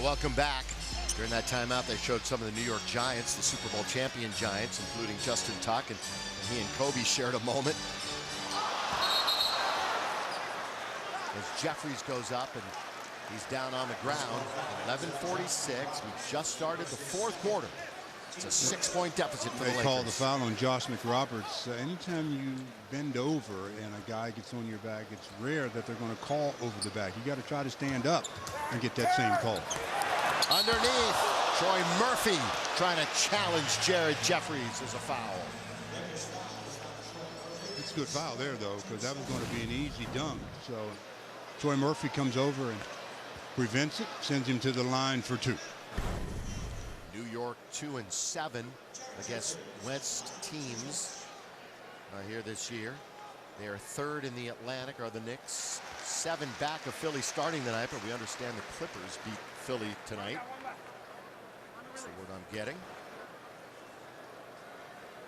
Welcome back. During that timeout, they showed some of the New York Giants, the Super Bowl champion Giants, including Justin Tuck, and he and Kobe shared a moment. As Jeffries goes up and he's down on the ground. 11:46. We just started the fourth quarter. It's a 6-point deficit for the Lakers. They called the foul on Josh McRoberts. Anytime you bend over and a guy gets on your back, it's rare that they're going to call over the back. You got to try to stand up and get that same call. Underneath, Troy Murphy trying to challenge Jared Jeffries as a foul. It's a good foul there, though, because that was going to be an easy dunk. So Troy Murphy comes over and prevents it, sends him to the line for 2. New York 2-7 against West teams here this year. They are 3rd in the Atlantic, are the Knicks. 7 back of Philly starting tonight, but we understand the Clippers beat Philly tonight. That's the word I'm getting.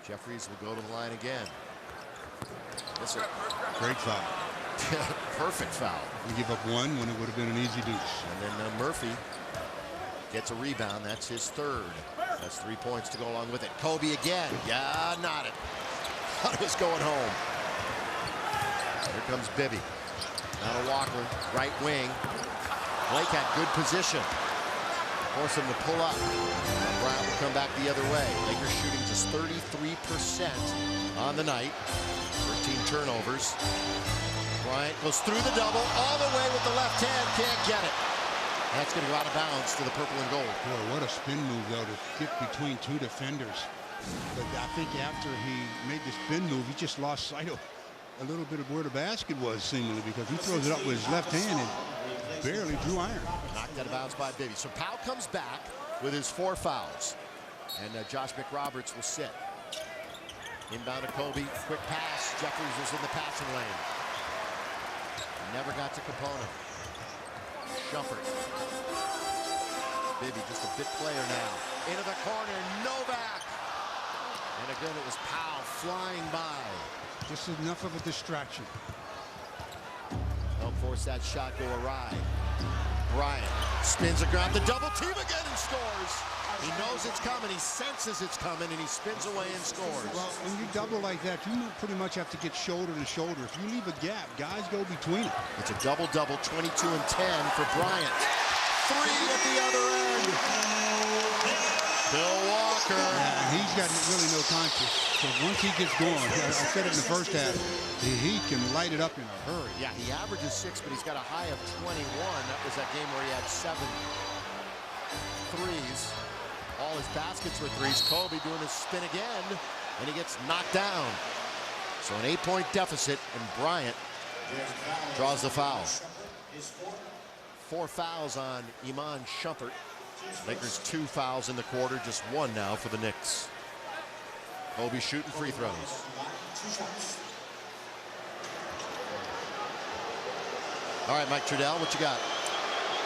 Jeffries will go to the line again. That's a great foul. Perfect foul. You give up one when it would have been an easy deuce. And then Murphy gets a rebound. That's his 3rd. That's 3 points to go along with it. Kobe again. Yeah, not it. Thought it was going home. Here comes Bibby. Now to Walker, right wing. Blake had good position. Force him to pull up. Brown will come back the other way. Lakers shooting just 33% on the night. 13 turnovers. Bryant goes through the double all the way with the left hand. Can't get it. That's going to go out of bounds to the purple and gold. Boy, what a spin move, though, to get between 2 defenders. But I think after he made the spin move, he just lost sight of a little bit of where the basket was, seemingly, because he throws it up with his left hand and barely drew iron. Knocked out of bounds by Bibby. So Powell comes back with his 4 fouls. And Josh McRoberts will sit. Inbound to Kobe. Quick pass. Jeffries was in the passing lane. Never got to Capona. Shumpert. Bibby just a bit player now. Into the corner. Novak. And again, it was Powell flying by. Just enough of a distraction. Don't force that shot go awry. Bryant spins around the double team again and scores. He knows it's coming. He senses it's coming, and he spins away and scores. Well, when you double like that, you pretty much have to get shoulder to shoulder. If you leave a gap, guys go between it. It's a double-double, 22 and 10 for Bryant. 3 at the other end. Bill Walker. Yeah, he's got really no conscience. So once he gets going, I said it in the first half, he can light it up in a hurry. Yeah, he averages 6, but he's got a high of 21. That was that game where he had 7 threes. All his baskets were threes. Kobe doing his spin again, and he gets knocked down. So an 8-point deficit, and Bryant draws the foul. 4 fouls on Iman Shumpert. Lakers 2 fouls in the quarter, just 1 now for the Knicks. Kobe shooting free throws. All right, Mike Trudell, what you got?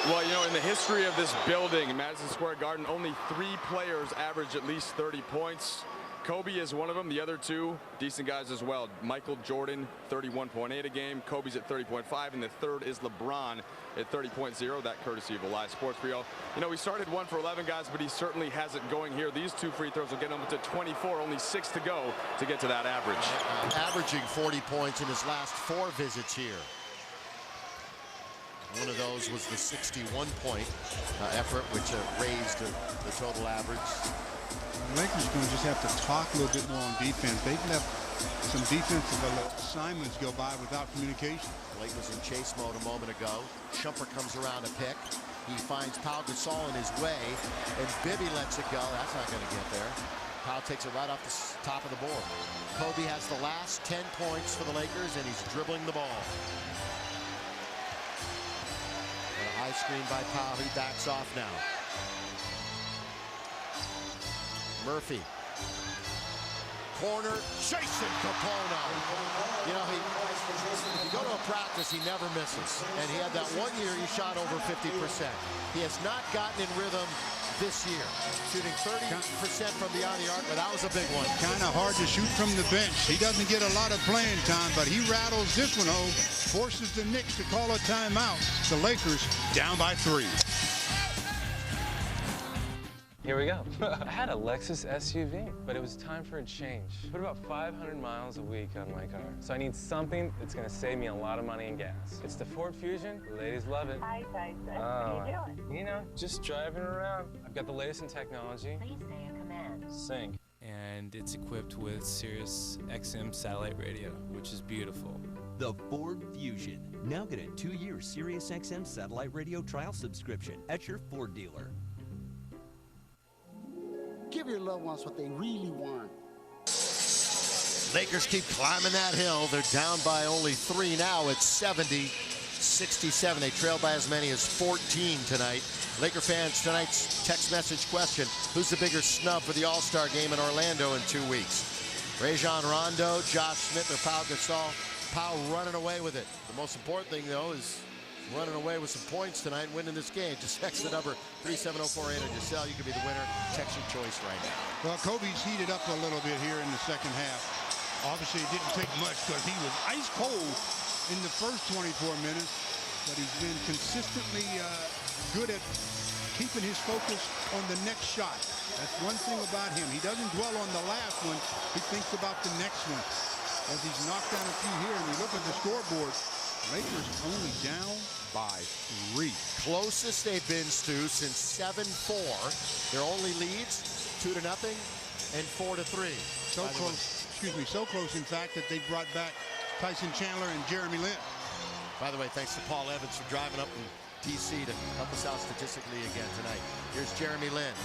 Well, you know, in the history of this building, Madison Square Garden, only 3 players average at least 30 points. Kobe is one of them. The other 2 decent guys as well. Michael Jordan, 31.8 a game. Kobe's at 30.5, and the 3rd is LeBron at 30.0. That courtesy of a live sports reel. You know, we started 1 for 11 guys, but he certainly has it going here. These 2 free throws will get him to 24. Only 6 to go to get to that average. Averaging 40 points in his last 4 visits here. One of those was the 61-point effort, which raised the total average. The Lakers are going to just have to talk a little bit more on defense. They've left some defensive assignments go by without communication. Blake was in chase mode a moment ago. Shumpert comes around a pick. He finds Pau Gasol in his way, and Bibby lets it go. That's not going to get there. Pau takes it right off the top of the board. Kobe has the last 10 points for the Lakers, and he's dribbling the ball. High screen by Powell. He backs off now. Murphy. Corner. Jason Capona. You know, if you go to a practice, he never misses. And he had that 1 year he shot over 50%. He has not gotten in rhythm this year. Shooting 30% from beyond the arc, but that was a big one. Kind of hard to shoot from the bench. He doesn't get a lot of playing time, but he rattles this one home. Forces the Knicks to call a timeout. The Lakers down by 3. Here we go. I had a Lexus SUV, but it was time for a change. Put about 500 miles a week on my car. So I need something that's gonna save me a lot of money in gas. It's the Ford Fusion. The ladies love it. Hi, Tyson. How you doing? You know, just driving around. I've got the latest in technology. Please say a command. Sync. And it's equipped with Sirius XM satellite radio, which is beautiful. The Ford Fusion. Now get a 2-year Sirius XM satellite radio trial subscription at your Ford dealer. Give your loved ones what they really want. Lakers keep climbing that hill. They're down by only 3 now. It's 70-67. They trail by as many as 14 tonight. Laker fans, tonight's text message question: who's the bigger snub for the All-Star game in Orlando in 2 weeks? Rajon Rondo, Josh Smith, or Pau Gasol? Pau running away with it. The most important thing, though, is running away with some points tonight and winning this game. Just text the number 37048 on your cell. You could be the winner. Text your choice right now. Well, Kobe's heated up a little bit here in the second half. Obviously, it didn't take much because he was ice cold in the first 24 minutes, but he's been consistently good at keeping his focus on the next shot. That's one thing about him. He doesn't dwell on the last one. He thinks about the next one. As he's knocked down a few here, and we look at the scoreboard, Lakers only down by 3. Closest they've been, Stu, since 7-4. Their only leads, 2-0 and 4-3. So close, so close, in fact, that they brought back Tyson Chandler and Jeremy Lin. By the way, thanks to Paul Evans for driving up from DC to help us out statistically again tonight. Here's Jeremy Lin.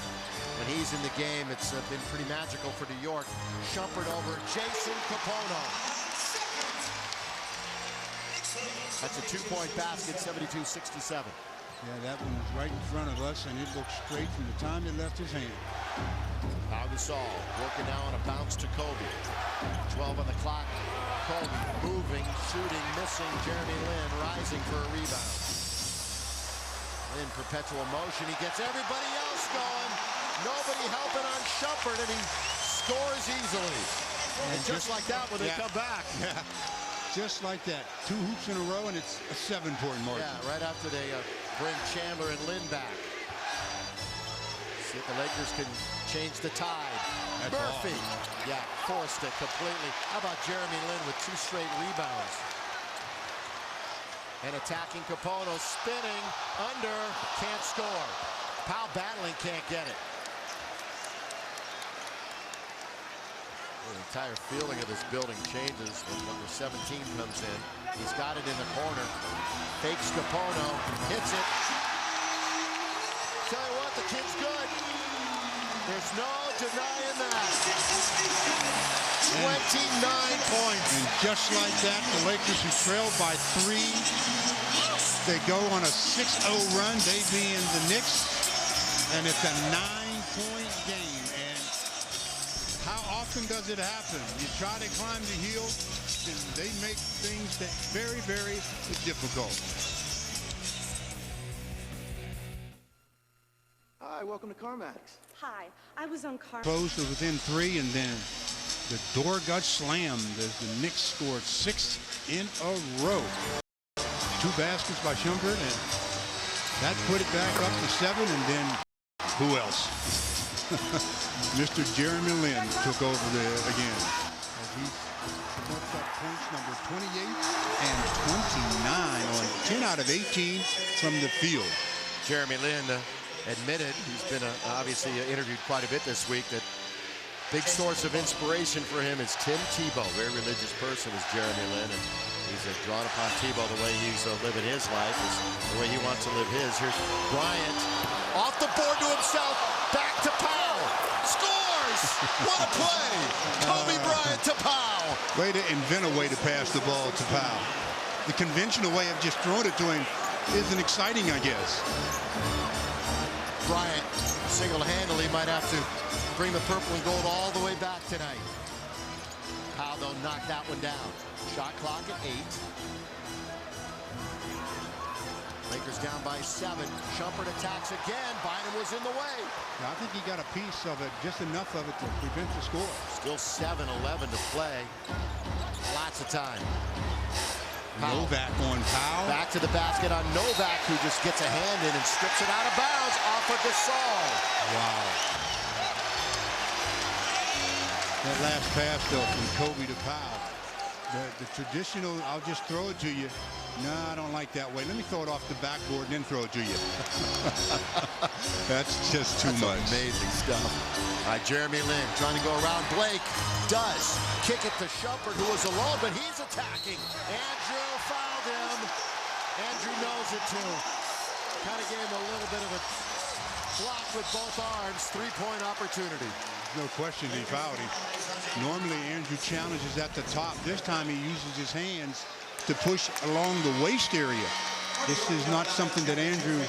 When he's in the game, it's been pretty magical for New York. Shumpert over Jason Capono. That's a 2-point basket, 72-67. Yeah, that one was right in front of us, and it looked straight from the time it left his hand. Pau Gasol working now on a bounce to Kobe. 12 on the clock. Kobe moving, shooting, missing. Jeremy Lin rising for a rebound. Lin perpetual motion. He gets everybody else going. Nobody helping on Shumpert, and he scores easily. And just like that when they come back. Yeah. Just like that. 2 hoops in a row, and it's a 7-point margin. Yeah, right after they bring Chandler and Lin back. See if the Lakers can change the tide. That's Murphy, yeah, forced it completely. How about Jeremy Lin with 2 straight rebounds? And attacking Capono, spinning, under, can't score. Pau battling, can't get it. The entire feeling of this building changes when number 17 comes in. He's got it in the corner. Fakes Capono, hits it. Tell you what, the kid's good. There's no denying that. 29 points. And just like that, the Lakers, who trailed by 3, they go on a 6-0 run. They being the Knicks, and it's a 9-point game. How often does it happen? You try to climb the hill, and they make things that very, very difficult. Hi, welcome to CarMax. Hi, I was on car. Close to within 3, and then the door got slammed as the Knicks scored 6 in a row. 2 baskets by Shumpert, and that put it back up to 7, and then who else? Mr. Jeremy Lin took over there again. As he puts up points number 28 and 29 on 10 out of 18 from the field. Jeremy Lin admitted, he's been obviously interviewed quite a bit this week, that big source of inspiration for him is Tim Tebow. Very religious person is Jeremy Lin, and he's drawn upon Tebow the way he's living his life, is the way he wants to live his. Here's Bryant off the board to himself, back to Pau, scores! What a play! Kobe Bryant to Pau. Way to invent a way to pass the ball to Pau. The conventional way of just throwing it to him isn't exciting, I guess. Bryant single-handedly might have to bring the purple and gold all the way back tonight. Pau, though, knocked that one down. Shot clock at 8. Lakers down by 7. Shumpert attacks again. Bynum was in the way. I think he got a piece of it, just enough of it to prevent the score. Still 7-11 to play. Lots of time. Novak on Pau. Back to the basket on Novak, who just gets a hand in and strips it out of bounds off for Gasol. Wow. That last pass, though, from Kobe to Powell. The traditional, I'll just throw it to you. No, I don't like that way. Let me throw it off the backboard and then throw it to you. That's just too much. Amazing stuff. All right, Jeremy Lin trying to go around Blake. Does. Kick it to Shumpert, who was alone, but he's attacking. Andrew fouled him. Andrew knows it, too. Kind of gave him a little bit of a block with both arms. Three-point opportunity. No question he fouled him. Normally, Andrew challenges at the top. This time he uses his hands to push along the waist area. This is not something that Andrew